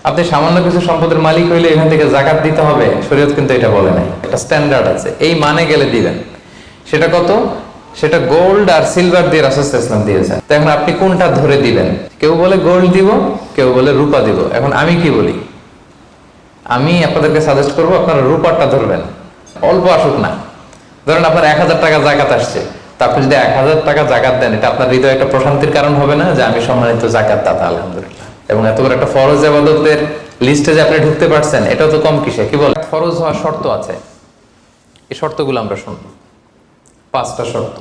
আপনি সামান্য কিছু সম্পদের মালিক হইলে এখান থেকে জাকাত দিতে হবে, শরীয়ত কিন্তু এটা বলে নাই। একটা স্ট্যান্ডার্ড আছে, এই মানে গেলে দিবেন। সেটা কত? সেটা গোল্ড আর সিলভার দিয়ে রাসূল সাল্লাল্লাহু আলাইহি ওয়াসাল্লাম দিয়েছেন। তো এখন আপনি কোনটা ধরে দিবেন? কেউ বলে গোল্ড দিব, কেউ বলে রূপা দিব। এখন আমি কি বলি? আমি আপনাদেরকে সাজেস্ট করবো আপনারা রূপারটা ধরবেন, অল্প আসুক না। ধরেন আপনার 1000 টাকা জাকাত আসছে, তা আপনি যদি 1000 টাকা জাকাত দেন, এটা আপনার হৃদয়ে একটা প্রশান্তির কারণ হবে না যে আমি সম্মানিত জাকাত দাতা, আলহামদুলিল্লাহ। এবং এত বড় একটা ফরজ ইবাদতের লিস্টে যে আপনি ঢুকতে পারছেন, এটাও তো কম কিসে। কি বল, ফরজ হওয়ার শর্ত আছে, এই শর্তগুলো আমরা শুনব। 5টা শর্ত।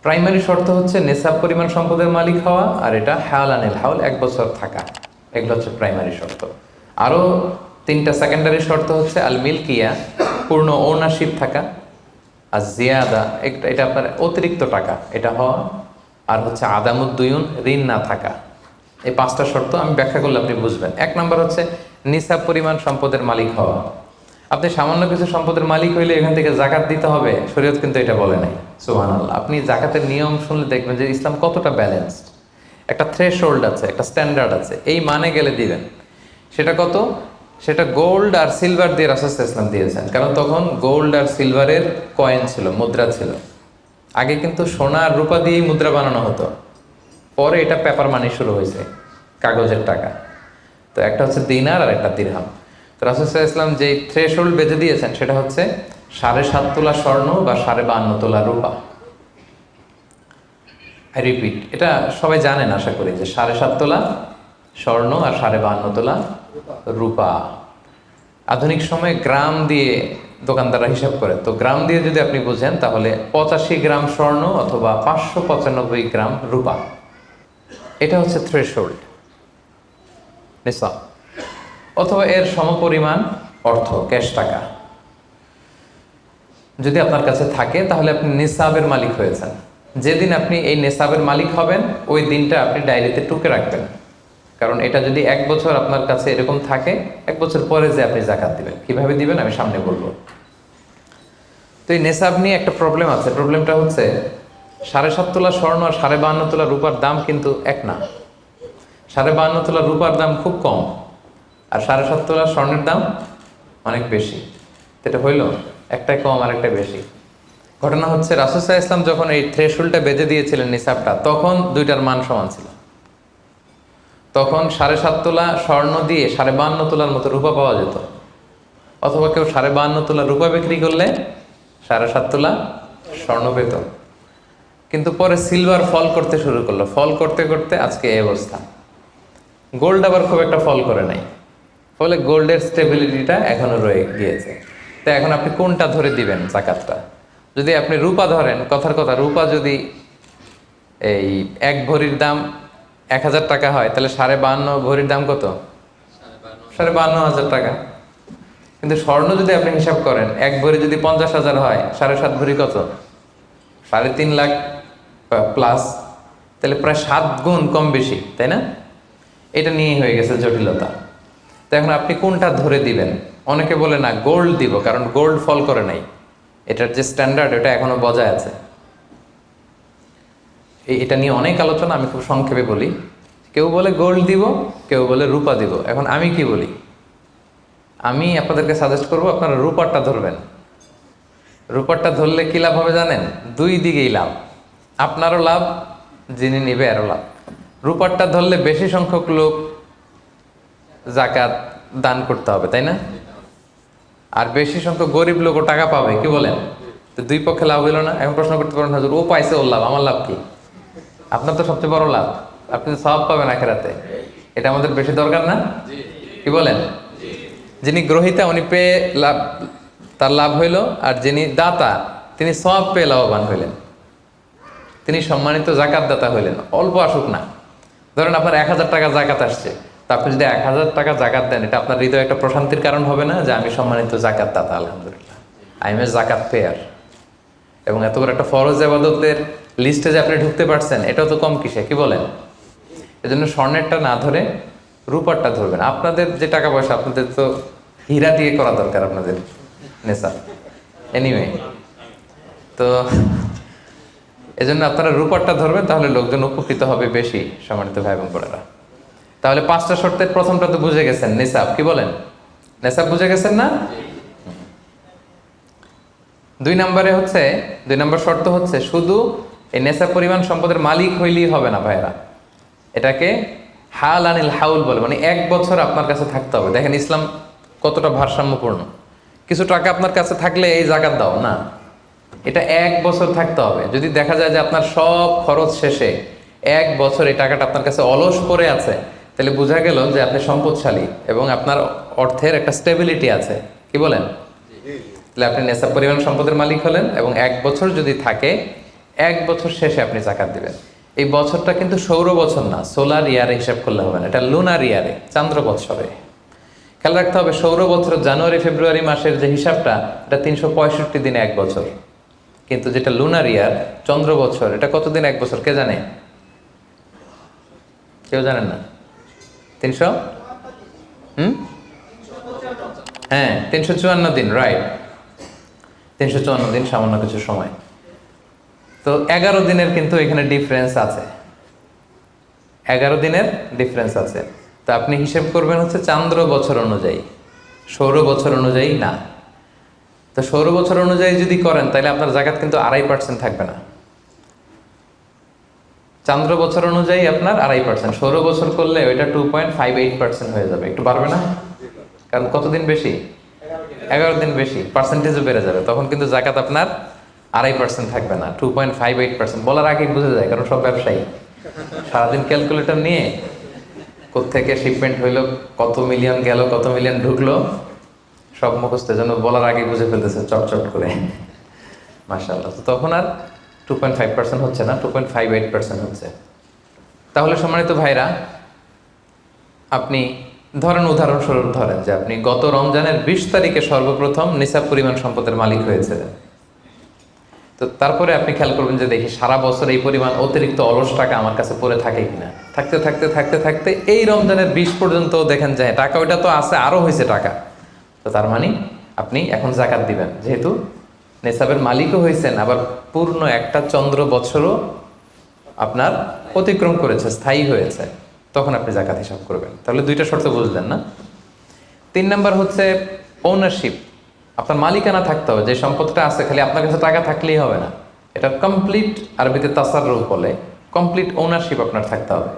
প্রাইমারি শর্ত হচ্ছে নেসাব পরিমাণ সম্পদের মালিক হওয়া, আর এটা হাওলানিল হাওল, 1 বছর থাকা। এগুলো হচ্ছে প্রাইমারি শর্ত। আরো 3টা সেকেন্ডারি শর্ত হচ্ছে আল মিলকিয়া, পূর্ণ ওনারশিপ থাকা, আর জিয়াদা, এটা আপনার অতিরিক্ত টাকা এটা হওয়া, আর হচ্ছে আদামুদ্দুয়ুন, ঋণ না থাকা। এই 5টা শর্ত আমি ব্যাখ্যা করলে আপনি বুঝবেন। 1 নম্বর হচ্ছে নিসাব পরিমাণ সম্পদের মালিক হওয়া। আপনি সামান্য কিছু সম্পদের মালিক হইলে এখান থেকে জাকাত দিতে হবে, শরীয়ত কিন্তু এটা বলে নাই। সুবহানাল্লাহ। আপনি জাকাতের নিয়ম শুনলে দেখবেন যে ইসলাম কতটা ব্যালেন্সড। একটা থ্রেশহোল্ড আছে, একটা স্ট্যান্ডার্ড আছে, এই মানে গেলে দিবেন। সেটা কত? সেটা গোল্ড আর সিলভার দিয়ে রাসূল সাল্লাল্লাহু আলাইহি ওয়াসাল্লাম দিয়েছেন। কারণ তখন গোল্ড আর সিলভারের কয়েন ছিল, মুদ্রা ছিল। আগে কিন্তু সোনা আর রূপা দিয়েই মুদ্রা বানানো হতো, পরে এটা পেপার মানি শুরু হয়েছে, কাগজের টাকা। তো একটা হচ্ছে দিনার আর একটা দিরহাম। তো রাসূল সাল্লাল্লাহু আলাইহি ওয়াসাল্লাম যে থ্রেশহোল্ড বেঁধে দিয়েছেন সেটা হচ্ছে 7.5 তোলা স্বর্ণ বা 52.5 তোলা রূপা। আই রিপিট, এটা সবাই জানেন আশা করি, যে 7.5 তোলা স্বর্ণ আর 52.5 তোলা রূপা। আধুনিক সময়ে গ্রাম দিয়ে দোকানদাররা হিসাব করে, তো গ্রাম দিয়ে যদি আপনি বুঝেন তাহলে 85 গ্রাম স্বর্ণ অথবা 595 গ্রাম রূপা, এটা হচ্ছে থ্রেশহোল্ড নিসাব, অথবা এর সমপরিমাণ অর্থ, ক্যাশ টাকা যদি আপনার কাছে থাকে, তাহলে আপনি নিসাবের মালিক হয়েছেন। যেদিন আপনি এই নিসাবের মালিক হবেন, ওই দিনটা আপনি ডায়েরিতে টুকে রাখবেন। কারণ এটা যদি 1 বছর আপনার কাছে এরকম থাকে, 1 বছর পরে যে আপনি জাকাত দিবেন, কিভাবে দিবেন আমি সামনে বলবো। তো এই নেসাব নিয়ে একটা প্রবলেম আছে। প্রবলেমটা হচ্ছে 7.5 তোলা স্বর্ণ আর 52.5 তোলা রূপার দাম কিন্তু এক না। 52.5 তোলা রূপার দাম খুব কম, আর 7.5 তোলা স্বর্ণের দাম অনেক বেশি। এটা হইল একটাই কম আর একটা বেশি। ঘটনা হচ্ছে রাসূল সাল্লাল্লাহু আলাইহি ওয়াসাল্লাম যখন এই থ্রেশহোল্ডটা বেঁধে দিয়েছিলেন নিসাবটা, তখন দুইটার মান সমান ছিল। তখন 7.5 তোলা স্বর্ণ দিয়ে 52.5 তোলার মতো রূপা পাওয়া যেত, অথবা কেউ 52.5 তোলা রূপা বিক্রি করলে 7.5 তোলা স্বর্ণ পেত। কিন্তু পরে সিলভার ফল করতে শুরু করলো, ফল করতে করতে আজকে এই অবস্থা। গোল্ড আবার খুব একটা ফল করে নাই, ফলে গোল্ডের স্টেবিলিটিটা এখনো রয়ে গিয়েছে। তো এখন আপনি কোনটা ধরে দিবেন জাকাতটা? যদি আপনি রূপা ধরেন, কথার কথা, রূপা যদি এই 1 ভরির দাম 1000 টাকা হয়, তাহলে 52.5 ভরির দাম কত? 52,500 টাকা। কিন্তু স্বর্ণ যদি আপনি হিসাব করেন, 1 ভরি যদি 50,000 হয়, 7.5 ভরি কত? 3.5 লাখ প্লাস, তাহলে প্রায় 7 গুণ কম বেশি, তাই না? এটা নিয়েই হয়ে গেছে জটিলতা। তো এখন আপনি কোনটা ধরে দিবেন? অনেকে বলে না গোল্ড দিব, কারণ গোল্ড ফল করে নাই, এটার যে স্ট্যান্ডার্ড এটা এখনো বজায় আছে। এটা নিয়ে অনেক আলোচনা, আমি খুব সংক্ষেপে বলি। কেউ বলে গোল্ড দিব, কেউ বলে রূপা দিব। এখন আমি কি বলি? আমি আপনাদেরকে সাজেস্ট করবো আপনারা রূপারটা ধরবেন। রূপারটা ধরলে কি লাভ হবে জানেন? 2 দিকেই লাভ, আপনারও লাভ, যিনি নিবে আরও লাভ। রূপারটা ধরলে বেশি সংখ্যক লোক জাকাত দান করতে হবে, তাই না? আর বেশি সংখ্যক গরিব লোকও টাকা পাবে, কি বলেন? তো 2 পক্ষে লাভ হইল না। এখন প্রশ্ন করতে পারেন, হুজুর ও পাইছে, ওর লাভ, আমার লাভ কি? আপনার তো সবচেয়ে বড় লাভ, আপনি তো সওয়াব পাবেন আখিরাতে। এটা আমাদের বেশি দরকার না? কি বলেন? যিনি গ্রহীতা উনি পেয়ে লাভ, তার লাভ হইল, আর যিনি দাতা তিনি সওয়াব পেয়ে লাভবান হইলেন, তিনি সম্মানিত জাকাত দাতা হইলেন। অল্প আসুক না। ধরেন আপনার 1000 টাকা জাকাত আসছে, তা আপনি যদি 1000 টাকা জাকাত দেন, এটা আপনার হৃদয়ে একটা প্রশান্তির কারণ হবে না যে আমি সম্মানিত জাকাত দাতা, আলহামদুলিল্লাহ, আই এম এ জাকাত পেয়ার। এবং এত বড় একটা ফরজ ইবাদতের লিস্টে যে আপনি ঢুকতে পারছেন, এটাও তো কম কিসে, কি বলেন? এজন্য স্বর্ণেরটা না ধরে রূপারটা ধরবেন। আপনাদের যে টাকা পয়সা, আপনাদের তো হীরা দিয়ে করা দরকার আপনাদের নেশা। এনিওয়ে, তো এজন্য আপনারা রূপারটা ধরবেন, তাহলে লোকজন উপকৃত হবে বেশি, সম্মানিত ভাই এবং বোনেরা। তাহলে 5টা শর্তের প্রথমটা তো বুঝে গেছেন, নিসাব। কি বলেন? নিসাব বুঝে গেছেন না? 2 নম্বর শর্ত হচ্ছে শুধু এই নেশাব পরিমাণ সম্পদের মালিক হইলেই হবে না ভাইরা, এটাকে হাল আনিল হাউল বলে, মানে 1 বছর আপনার কাছে থাকতে হবে। দেখেন ইসলাম কতটা ভারসাম্যপূর্ণ। কিছু টাকা আপনার কাছে থাকলে এই জাকাত দাও না, এটা 1 বছর থাকতে হবে। যদি দেখা যায় যে আপনার সব খরচ শেষে 1 বছর এই টাকাটা আপনার কাছে অলস পড়ে আছে, তাহলে বোঝা গেল যে আপনি সম্পদশালী এবং আপনার অর্থের একটা স্টেবিলিটি আছে। কি বলেন? তাহলে আপনি নেশাব পরিমাণ সম্পদের মালিক হলেন এবং 1 বছর যদি থাকে, 1 বছর শেষে আপনি জাকাত দিবেন। এই বছরটা কিন্তু সৌর বছর না, সোলার ইয়ারে হিসাব করলে হবে না, এটা লুনার ইয়ারে, চান্দ্র বৎসরে। খেয়াল রাখতে হবে, সৌর বছর জানুয়ারি ফেব্রুয়ারি মাসের যে হিসাবটা, এটা 365 দিনে 1 বছর। কিন্তু যেটা লুনার ইয়ার, চন্দ্র বছর, এটা কতদিন 1 বছর কে জানে? কেউ জানেন না? 300 হ্যাঁ 354 দিন, রাইট। 354 দিন, সামান্য কিছু সময়। তো 11 দিনের কিন্তু এখানে ডিফারেন্স আছে, 11 দিনের ডিফারেন্স আছে। তো আপনি হিসেব করবেন হচ্ছে চান্দ্র বছর অনুযায়ী, সৌর বছর অনুযায়ী না। তো সৌর বছর অনুযায়ী যদি করেন তাহলে আপনার জাকাত কিন্তু 2.5% থাকবে না। চান্দ্র বছর অনুযায়ী আপনার 2.5%, সৌর বছর করলে ওইটা 2.58% হয়ে যাবে। একটু বাড়বে না? কারণ কতদিন বেশি? 11 দিন বেশি, পার্সেন্টেজও বেড়ে যাবে। তখন কিন্তু জাকাত আপনার 2.5% থাকবে না, 2.58%। বলার আগেই বুঝে যায়, কারণ সব ব্যবসায়ী সারাদিন ক্যালকুলেটর নিয়ে কোত্থেকে শিপমেন্ট হইলো, কত মিলিয়ন গেল, কত মিলিয়ন ঢুকলো, সব মুখস্থ, যেন বলার আগে বুঝে ফেলতেছে চটচট করে, মাশাআল্লাহ। তো তখন আর 2.5% হচ্ছে না, 2.58% হচ্ছে। তাহলে সম্মানিত ভাইরা, আপনি ধরেন, উদাহরণস্বরূপ ধরেন যে আপনি গত রমজানের 20 তারিখে সর্বপ্রথম নিসাব পরিমাণ সম্পদের মালিক হয়েছিলেন। তো তারপরে আপনি খেয়াল করবেন যে দেখি সারা বছর এই পরিমাণ অতিরিক্ত অলস টাকা আমার কাছে পড়ে থাকে কিনা। থাকতে থাকতে থাকতে থাকতে এই রমজানের 20 পর্যন্ত দেখেন যায় টাকা ওইটা তো আছে, আরও হয়েছে টাকা। তো তার মানে আপনি এখন জাকাত দিবেন, যেহেতু নেসাবের মালিকও হয়েছেন, আবার পূর্ণ একটা চন্দ্র বছরও আপনার অতিক্রম করেছে, স্থায়ী হয়েছে, তখন আপনি জাকাত হিসাব করবেন। তাহলে 2টা শর্ত বুঝলেন না? 3 নাম্বার হচ্ছে ওনারশিপ। আপনার মালিকানা থাকতে হবে, যে সম্পদটা আছে খালি আপনার কাছে টাকা থাকলেই হবে না, এটা কমপ্লিট, আরবিতে তাসাররুফ বলে, কমপ্লিট ওনারশিপ আপনার থাকতে হবে।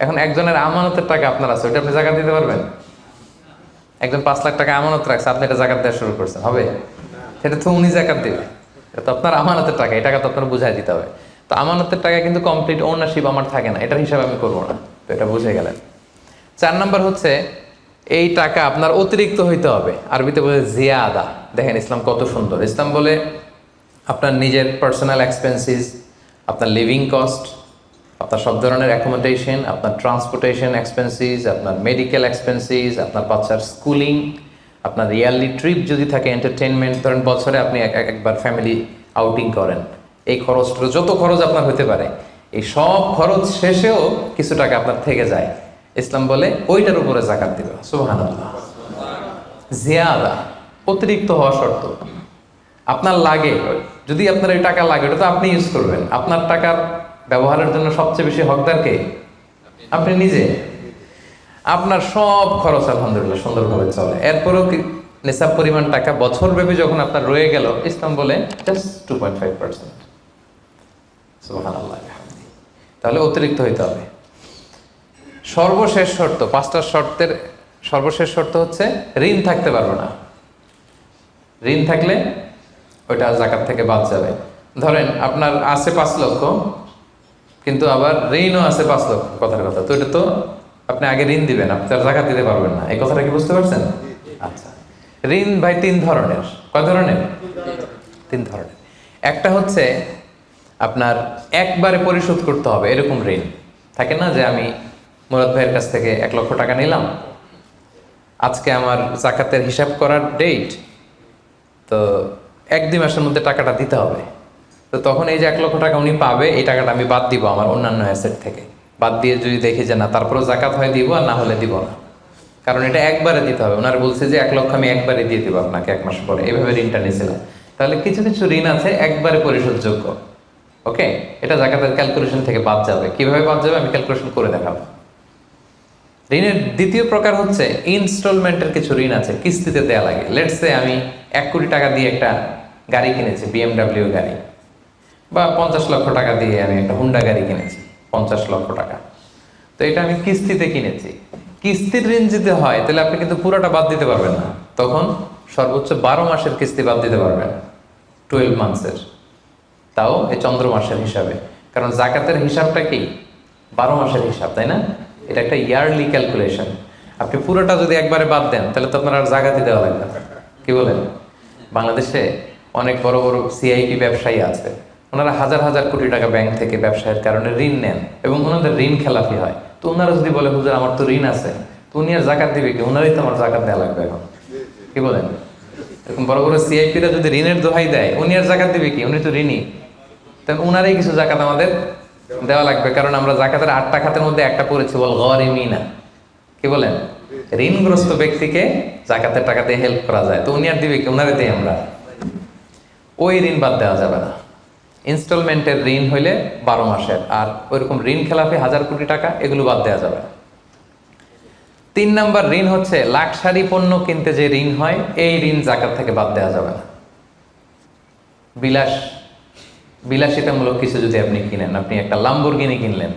এখন একজনের আমানতের টাকা আপনার আছে, ওইটা আপনি জাকাত দিতে পারবেন? একজন 5 লাখ টাকা আমানত রাখছে, আপনি এটা জাকাত দেওয়া শুরু করছেন, হবে? সেটা তো উনি জাকাত দেবে, এটা তো আপনার আমানতের টাকা, এই টাকা তো আপনার বুঝাই দিতে হবে। তো আমানতের টাকা কিন্তু কমপ্লিট ওনারশিপ আমার থাকে না, এটার হিসাব আমি করবো না। তো এটা বুঝে গেলেন। 4 নাম্বার হচ্ছে এই টাকা আপনার অতিরিক্ত হইতে হবে, আরবিতে বলে জিয়াদা। দেখেন ইসলাম কত সুন্দর। ইসলাম বলে আপনার নিজের পার্সোনাল এক্সপেন্সিস, আপনার লিভিং কস্ট, আপনার সব ধরনের অ্যাকোমোডেশন, আপনার ট্রান্সপোর্টেশন এক্সপেন্সিস, আপনার মেডিকেল এক্সপেন্সিস, আপনার বাচ্চার স্কুলিং, আপনার ইয়ারলি ট্রিপ যদি থাকে, এন্টারটেনমেন্ট, ধরেন বছরে আপনি একবার ফ্যামিলি আউটিং করেন, এই খরচটা, যত খরচ আপনার হতে পারে, এই সব খরচ শেষেও কিছু টাকা আপনার থেকে যায়, ইসলাম বলে ওইটার উপরে জাকাত দিবে। সুবহানাল্লাহ। জিয়াদা, অতিরিক্ত হওয়া শর্ত। আপনার লাগে, যদি আপনার এই টাকা লাগে, ওটা তো আপনি ইউজ করবেন। আপনার টাকার ব্যবহারের জন্য সবচেয়ে বেশি হকদার কে? আপনি নিজে। আপনার সব খরচ আলহামদুলিল্লাহ সুন্দরভাবে চলে, এরপরেও কি নিসাব পরিমাণ টাকা বছরব্যাপী যখন আপনার রয়ে গেল, ইসলাম বলে জাস্ট 2.5%। সুবহানাল্লাহ। তাহলে অতিরিক্ত হইতে হবে। সর্বশেষ শর্ত, 5টা শর্তের সর্বশেষ শর্ত হচ্ছে ঋণ থাকতে পারবে না। ঋণ থাকলে ওইটা জাকাত থেকে বাদ যাবে। ধরেন আপনার আছে 5 লক্ষ, কিন্তু আবার ঋণও আছে 5 লক্ষ, কথার কথা। তো এটা তো আপনি আগে ঋণ দিবেন, আপনি তার জাকাত দিতে পারবেন না। এই কথাটা কি বুঝতে পারছেন? আচ্ছা, ঋণ ভাই 3 ধরনের। কয় ধরনের? 3 ধরনের। একটা হচ্ছে আপনার একবারে পরিশোধ করতে হবে, এরকম ঋণ থাকে না, যে আমি মুরাদ ভাইয়ের কাছ থেকে 1 লক্ষ টাকা নিলাম, আজকে আমার জাকাতের হিসাব করার ডেট, তো 1-2 মাসের মধ্যে টাকাটা দিতে হবে। তো তখন এই যে 1 লক্ষ টাকা উনি পাবে, এই টাকাটা আমি বাদ দিব আমার অন্যান্য অ্যাসেট থেকে। বাদ দিয়ে যদি দেখি যে না, তারপরেও জাকাত হয় দিব, আর না হলে দিব না, কারণ এটা একবারে দিতে হবে। ওনার বলছে যে 1 লক্ষ আমি একবারে দিয়ে দিব আপনাকে 1 মাস পরে, এইভাবে ঋণটা নিয়েছিলাম। তাহলে কিছু কিছু ঋণ আছে একবারে পরিশোধযোগ্য, ওকে, এটা জাকাতের ক্যালকুলেশন থেকে বাদ যাবে। কিভাবে বাদ যাবে আমি ক্যালকুলেশন করে দেখাবো। ঋণের দ্বিতীয় প্রকার হচ্ছে ইনস্টলমেন্টের কিছু ঋণ আছে, কিস্তিতে দেয়া লাগে। লেটস সে আমি 1 কোটি টাকা দিয়ে একটা গাড়ি কিনেছি, BMW গাড়ি, বা 50 লক্ষ টাকা দিয়ে আমি একটা হুন্ডা গাড়ি কিনেছি 50 লক্ষ টাকা। তো এটা আমি কিস্তিতে কিনেছি। কিস্তির ঋণ যদি হয় তাহলে আপনি কিন্তু পুরোটা বাদ দিতে পারবেন না, তখন সর্বোচ্চ 12 মাসের কিস্তি বাদ দিতে পারবেন, 12 মান্থসের, তাও এই চন্দ্র মাসের হিসাবে। কারণ জাকাতের হিসাবটা কি 12 মাসের হিসাব, তাই না? এটা একটা ইয়ারলি ক্যালকুলেশন। আপনি পুরোটা যদি একবারে বাদ দেন তাহলে তো আপনার আর জাকাতই দেওয়া লাগবে না। কি বলেন? বাংলাদেশে অনেক বড় বড় সিআইপি ব্যবসায়ী আছে, ওনারা হাজার হাজার কোটি টাকা ব্যাংক থেকে ব্যবসায়ের কারণে ঋণ নেন এবং ওনাদের ঋণ খেলাপি হয়। তো ওনারা যদি বলে হুজুর আমার তো ঋণ আছে, তো উনি আর জাকাত দিবে কি? ওনারই তো আমার জাকাত দেওয়া লাগবে এখন। কি বলেন? এরকম বড় বড় সিআইপিরা যদি ঋণের দোহাই দেয়, উনি আর জাকাত দিবে কি? উনি তো ঋণী, তাহলে ওনারই কিছু জাকাত আমাদের দেওয়া লাগবে। কারণ আমরা জাকাতের 8টা খাতের মধ্যে একটা পড়েছি, বল গরিমিনা। কি বলেন? ঋণগ্রস্ত ব্যক্তিকে জাকাতের টাকা দিয়ে হেল্প করা যায়, তো উনি আর দিবে কি? ওনারে দিই আমরা। ওই ঋণ বাদ দেওয়া যাবে না। ইনস্টলমেন্টের ঋণ হইলে 12 মাসের, আর ওইরকম ঋণ খেলাপি 1000 কোটি টাকা, এগুলো বাদ দেওয়া যাবে না। 3 নাম্বার ঋণ হচ্ছে লাক্সারি পণ্য কিনতে যে ঋণ হয়, এই ঋণ জাকাত থেকে বাদ দেওয়া যাবে না। বিলাসিতামূলক কিছু যদি আপনি কিনেন, আপনি একটা লাম্বরগিনি কিনলেন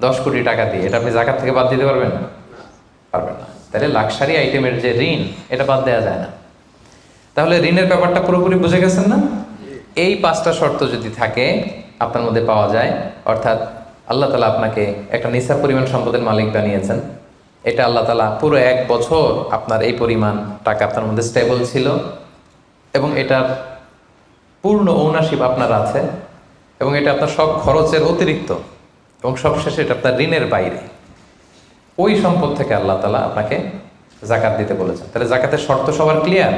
10 কোটি টাকা দিয়ে, এটা আপনি জাকাত থেকে বাদ দিতে পারবেন? পারবেন না। তাহলে লাক্সারি আইটেমের যে ঋণ, এটা বাদ দেওয়া যায় না। তাহলে ঋণের ব্যাপারটা পুরোপুরি বুঝে গেছেন না? এই 5টা শর্ত যদি থাকে আপনার মধ্যে পাওয়া যায়, অর্থাৎ আল্লাহ তাআলা আপনাকে একটা নিসাব পরিমাণ সম্পদের মালিক বানিয়েছেন, এটা আল্লাহ তাআলা পুরো 1 বছর আপনার এই পরিমাণ টাকা আপনার মধ্যে স্টেবল ছিল এবং এটার পূর্ণ ওনারশিপ আপনার আছে, এবং এটা আপনার সব খরচের অতিরিক্ত, এবং সবশেষে এটা আপনার ঋণের বাইরে। ওই সম্পদ থেকে আল্লাহ তাআলা আপনাকে জাকাত দিতে বলেছেন। তাহলে জাকাতের শর্ত সবার ক্লিয়ার?